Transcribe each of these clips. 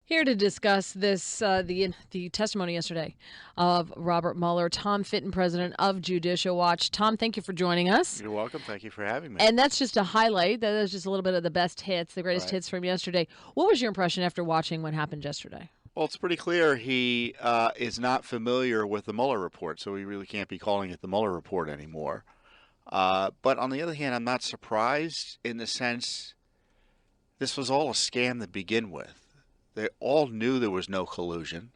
Here to discuss this, the testimony yesterday of Robert Mueller, Tom Fitton, president of Judicial Watch. Tom, thank you for joining us. You're welcome. Thank you for having me. And that's just a highlight. That is just a little bit of the best hits, the greatest hits from yesterday. What was your impression after watching what happened yesterday? Well, it's pretty clear he is not familiar with the Mueller report, so we really can't be calling it the Mueller report anymore. But on the other hand, I'm not surprised in the sense this was all a scam to begin with. They all knew there was no collusion.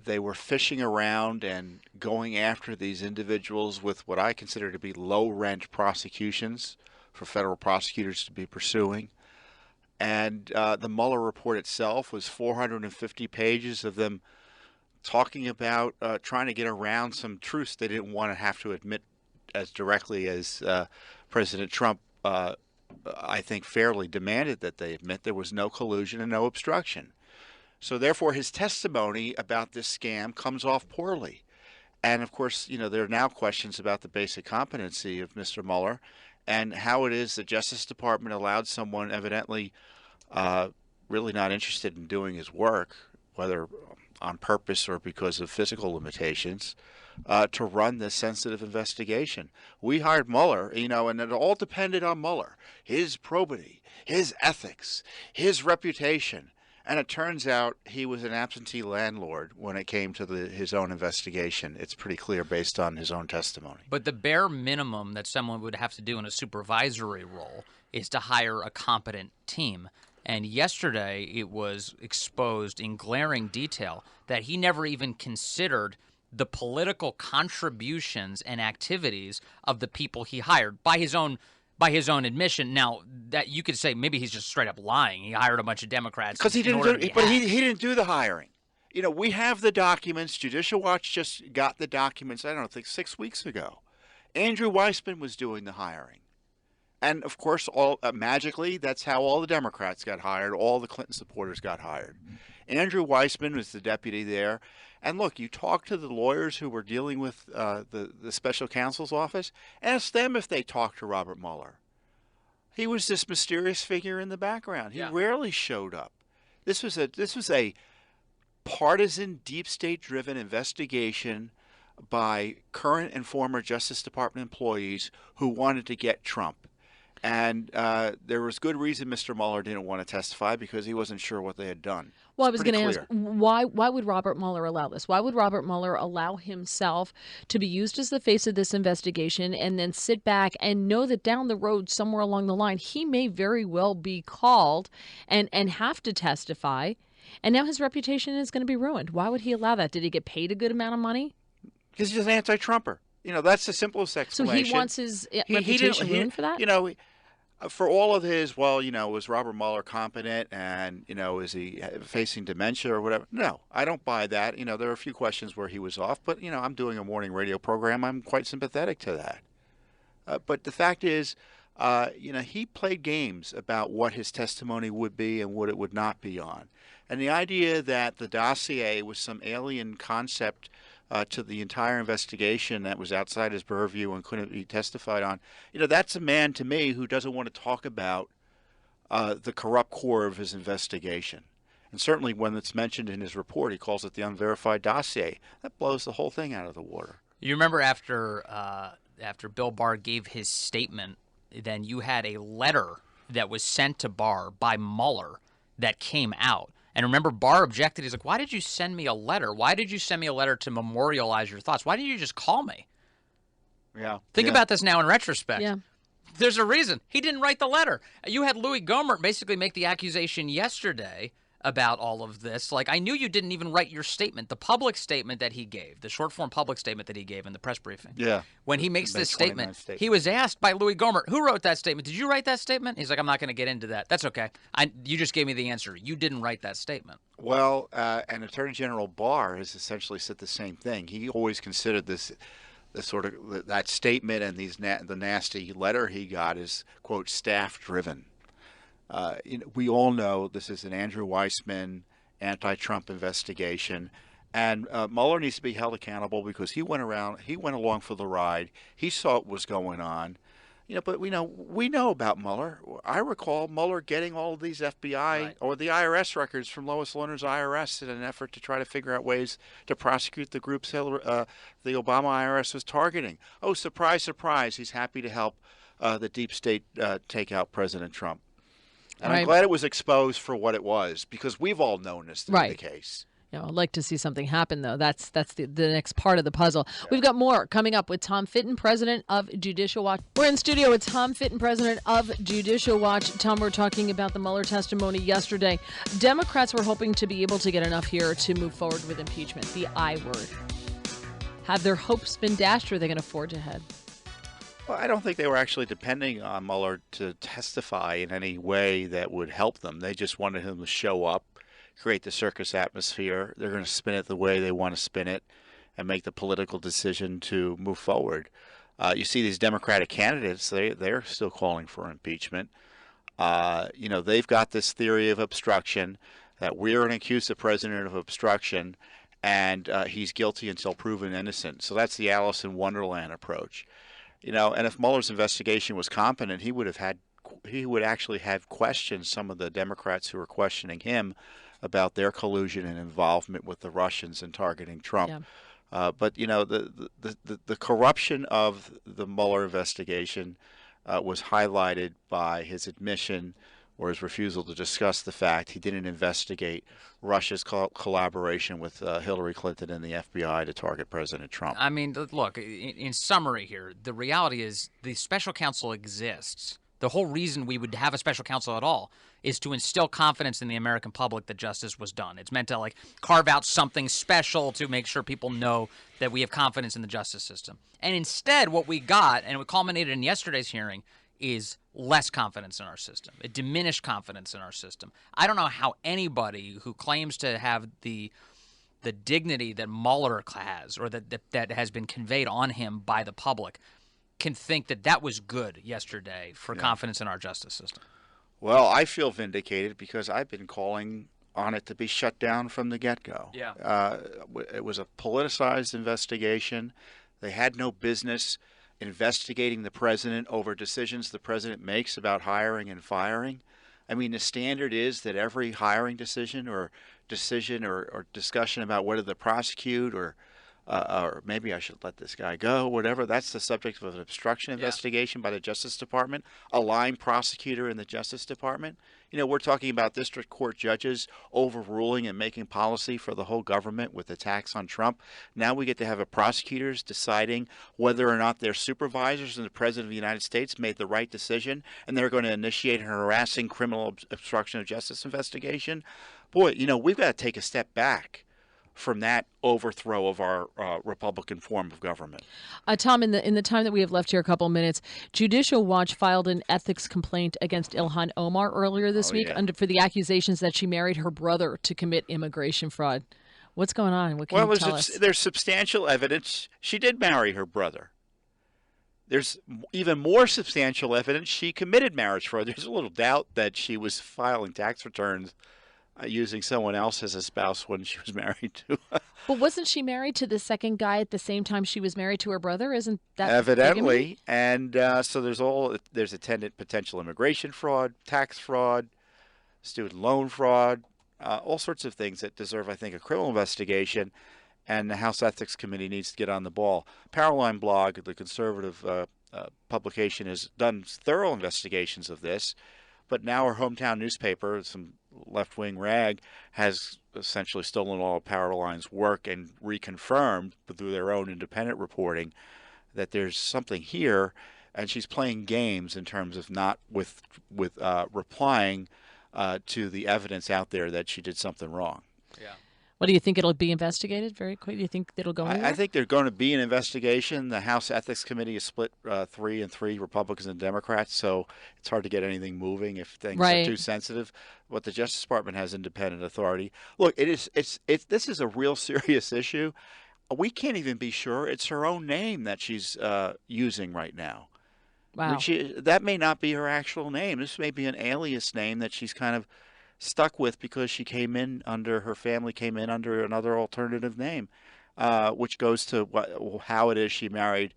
They were fishing around and going after these individuals with what I consider to be low-rent prosecutions for federal prosecutors to be pursuing. And the Mueller report itself was 450 pages of them talking about trying to get around some truths they didn't want to have to admit as directly as President Trump I think fairly demanded that they admit there was no collusion and no obstruction. So therefore his testimony about this scam comes off poorly. And of course, you know, there are now questions about the basic competency of Mr. Mueller and how it is the Justice Department allowed someone evidently really not interested in doing his work, whether on purpose or because of physical limitations, to run this sensitive investigation. We hired Mueller, you know, and it all depended on Mueller, his probity, his ethics, his reputation. And it turns out he was an absentee landlord when it came to his own investigation. It's pretty clear based on his own testimony. But the bare minimum that someone would have to do in a supervisory role is to hire a competent team. And yesterday it was exposed in glaring detail that he never even considered the political contributions and activities of the people he hired by his own admission. Now, that you could say maybe he's just straight up lying. He hired a bunch of Democrats because he didn't do the hiring. You know, we have the documents. Judicial Watch just got the documents, I don't think 6 weeks ago. Andrew Weissman was doing the hiring. And of course, magically, that's how all the Democrats got hired. All the Clinton supporters got hired. Andrew Weissman was the deputy there. And look, you talk to the lawyers who were dealing with the special counsel's office. Ask them if they talked to Robert Mueller. He was this mysterious figure in the background. He rarely showed up. This was a partisan, deep state-driven investigation by current and former Justice Department employees who wanted to get Trump. And there was good reason Mr. Mueller didn't want to testify because he wasn't sure what they had done. Well, I was going to ask, why would Robert Mueller allow this? Why would Robert Mueller allow himself to be used as the face of this investigation and then sit back and know that down the road, somewhere along the line, he may very well be called and have to testify, and now his reputation is going to be ruined? Why would he allow that? Did he get paid a good amount of money? Because he's an anti-Trumper. You know, that's the simplest explanation. So he wants his reputation ruined for that? You know, for all of his, well, you know, was Robert Mueller competent and, you know, is he facing dementia or whatever? No, I don't buy that. You know, there are a few questions where he was off, but, you know, I'm doing a morning radio program. I'm quite sympathetic to that. But the fact is, you know, he played games about what his testimony would be and what it would not be on. And the idea that the dossier was some alien concept to the entire investigation that was outside his purview and couldn't be testified on, you know, that's a man to me who doesn't want to talk about the corrupt core of his investigation. And certainly when it's mentioned in his report, he calls it the unverified dossier. That blows the whole thing out of the water. You remember after Bill Barr gave his statement, then you had a letter that was sent to Barr by Mueller that came out. And remember, Barr objected. He's like, why did you send me a letter? Why did you send me a letter to memorialize your thoughts? Why didn't you just call me? Yeah. Think about this now in retrospect. Yeah. There's a reason. He didn't write the letter. You had Louis Gohmert basically make the accusation yesterday about all of this. Like, I knew you didn't even write your statement, the public statement that he gave, the short-form public statement that he gave in the press briefing. Yeah. When he makes this statement, he was asked by Louis Gohmert, who wrote that statement? Did you write that statement? He's like, I'm not going to get into that. That's okay. You just gave me the answer. You didn't write that statement. Well, and Attorney General Barr has essentially said the same thing. He always considered this sort of that statement and the nasty letter he got is, quote, staff-driven. We all know this is an Andrew Weissman anti-Trump investigation, and Mueller needs to be held accountable because he went along for the ride. He saw what was going on. But we know about Mueller. I recall Mueller getting all of these FBI Right. or the IRS records from Lois Lerner's IRS in an effort to try to figure out ways to prosecute the groups the Obama IRS was targeting. Oh, surprise, surprise! He's happy to help the deep state take out President Trump. And I'm Right. glad it was exposed for what it was, because we've all known this to be the Right. case. I'd like to see something happen, though. That's the next part of the puzzle. We've got more coming up with Tom Fitton, president of Judicial Watch. We're in studio with Tom Fitton, president of Judicial Watch. Tom, we're talking about the Mueller testimony yesterday. Democrats were hoping to be able to get enough here to move forward with impeachment, the I word. Have their hopes been dashed, or are they going to forge ahead? Well, I don't think they were actually depending on Mueller to testify in any way that would help them. They just wanted him to show up, create the circus atmosphere. They're going to spin it the way they want to spin it and make the political decision to move forward. You see these Democratic candidates, they're still calling for impeachment. They've got this theory of obstruction, that we're going to accuse the president of obstruction, and he's guilty until proven innocent. So that's the Alice in Wonderland approach. And if Mueller's investigation was competent, he would actually have questioned some of the Democrats who were questioning him about their collusion and involvement with the Russians in targeting Trump. Yeah. But the corruption of the Mueller investigation was highlighted by his admission or his refusal to discuss the fact he didn't investigate Russia's collaboration with Hillary Clinton and the FBI to target President Trump. I mean, look, in summary here, the reality is the special counsel exists. The whole reason we would have a special counsel at all is to instill confidence in the American public that justice was done. It's meant to carve out something special to make sure people know that we have confidence in the justice system. And instead, what we got, and it culminated in yesterday's hearing, is less confidence in our system. It diminished confidence in our system. I don't know how anybody who claims to have the dignity that Mueller has, or that has been conveyed on him by the public, can think that was good yesterday for confidence in our justice system. Well, I feel vindicated because I've been calling on it to be shut down from the get-go. Yeah. It was a politicized investigation. They had no business investigating the president over decisions the president makes about hiring and firing. I mean, the standard is that every hiring decision or discussion about whether to prosecute or maybe I should let this guy go, whatever, that's the subject of an obstruction investigation by the Justice Department, a line prosecutor in the Justice Department. We're talking about district court judges overruling and making policy for the whole government with attacks on Trump. Now we get to have a prosecutors deciding whether or not their supervisors and the President of the United States made the right decision, and they're going to initiate a harassing criminal obstruction of justice investigation. Boy, we've got to take a step back from that overthrow of our Republican form of government. Tom, in the time that we have left here, a couple of minutes, Judicial Watch filed an ethics complaint against Ilhan Omar earlier this week for the accusations that she married her brother to commit immigration fraud. What's going on? What can you tell us? There's substantial evidence she did marry her brother. There's even more substantial evidence she committed marriage fraud. There's a little doubt that she was filing tax returns using someone else as a spouse when she was married to. But wasn't she married to the second guy at the same time she was married to her brother? Isn't that evidently? And so there's attendant potential immigration fraud, tax fraud, student loan fraud, all sorts of things that deserve, I think, a criminal investigation. And the House Ethics Committee needs to get on the ball. Powerline Blog, the conservative publication, has done thorough investigations of this. But now our hometown newspaper, some left-wing rag, has essentially stolen all of Powerline's work and reconfirmed through their own independent reporting that there's something here, and she's playing games in terms of not with replying to the evidence out there that she did something wrong. Yeah. What do you think? It'll be investigated very quickly? Do you think it'll go anywhere? I think there's going to be an investigation. The House Ethics Committee is split 3-3, Republicans and Democrats, so it's hard to get anything moving if things are too sensitive. But the Justice Department has independent authority. Look, this is a real serious issue. We can't even be sure it's her own name that she's using right now. Wow. That may not be her actual name. This may be an alias name that she's kind of stuck with because her family came in under another alternative name, which goes to how it is she married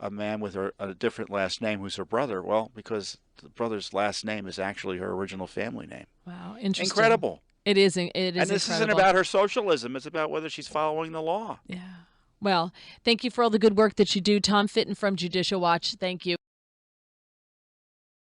a man with a different last name who's her brother? Well, because the brother's last name is actually her original family name. Wow, interesting. Incredible. It is. It And is this isn't incredible. about her socialism. It's about whether she's following the law. Yeah. Well, thank you for all the good work that you do, Tom Fitton from Judicial Watch. Thank you.